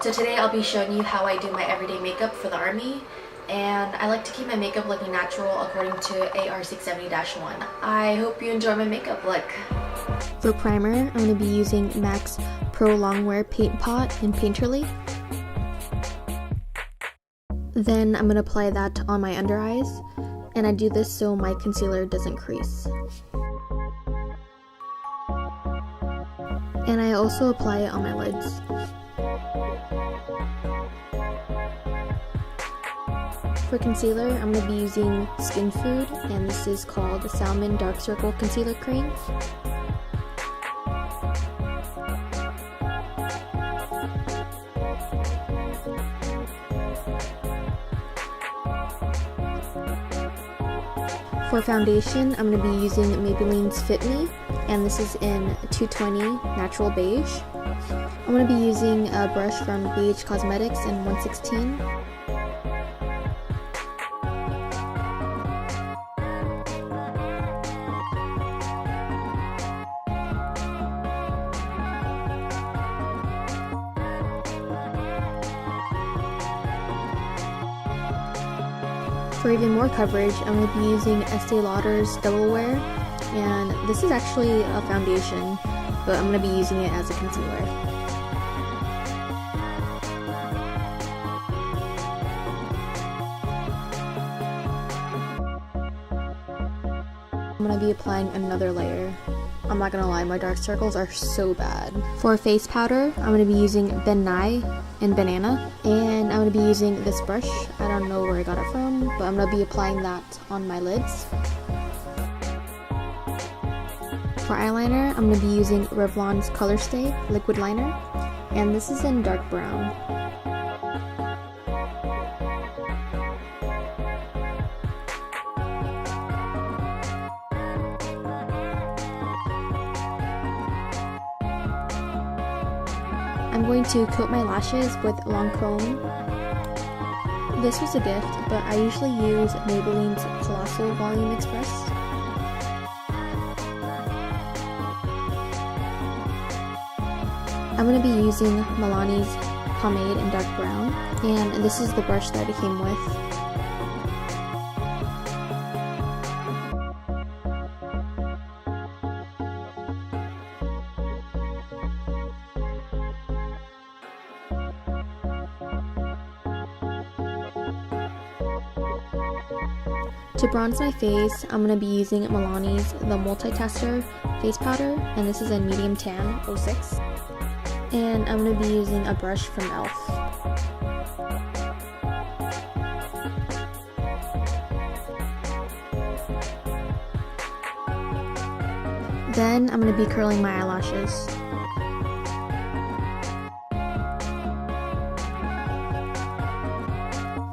So today I'll be showing you how I do my everyday makeup for the Army, and I like to keep my makeup looking natural according to AR670-1. I hope you enjoy my makeup look. For primer, I'm going to be using MAC's Pro Longwear Paint Pot in Painterly. Then I'm going to apply that on my under eyes, and I do this so my concealer doesn't crease. And I also apply it on my lids. For concealer, I'm going to be using Skin Food, and this is called Salmon Dark Circle Concealer Cream. For foundation, I'm going to be using Maybelline's Fit Me, and this is in 220 Natural Beige. I'm going to be using a brush from BH Cosmetics in 116. For even more coverage, I'm going to be using Estee Lauder's Double Wear, and this is actually a foundation, but I'm going to be using it as a concealer. I'm going to be applying another layer. I'm not going to lie, my dark circles are so bad. For face powder, I'm going to be using Ben Nye in Banana, and I'm going to be using this brush. I don't know where I got it from, but I'm going to be applying that on my lids. For eyeliner, I'm going to be using Revlon's Color Stay Liquid Liner, and this is in dark brown. I'm going to coat my lashes with Lancome. This was a gift, but I usually use Maybelline's Colossal Volume Express. I'm going to be using Milani's pomade in dark brown, and this is the brush that it came with. To bronze my face, I'm going to be using Milani's The Multitasker Face Powder, and this is in Medium Tan 06. And I'm going to be using a brush from e.l.f. Then I'm going to be curling my eyelashes.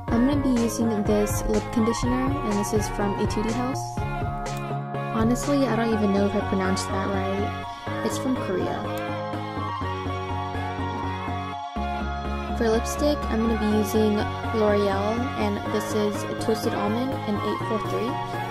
I'm going to be using this lip conditioner, and this is from Etude House. Honestly, I don't even know if I pronounced that right. It's from Korea. For lipstick, I'm going to be using L'Oreal, and this is Toasted Almond in 843.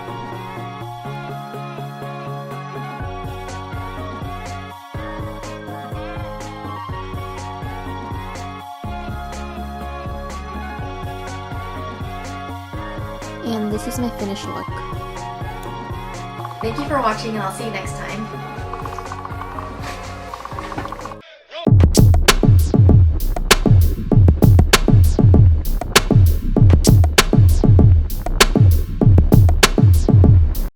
And this is my finished look. Thank you for watching, and I'll see you next time.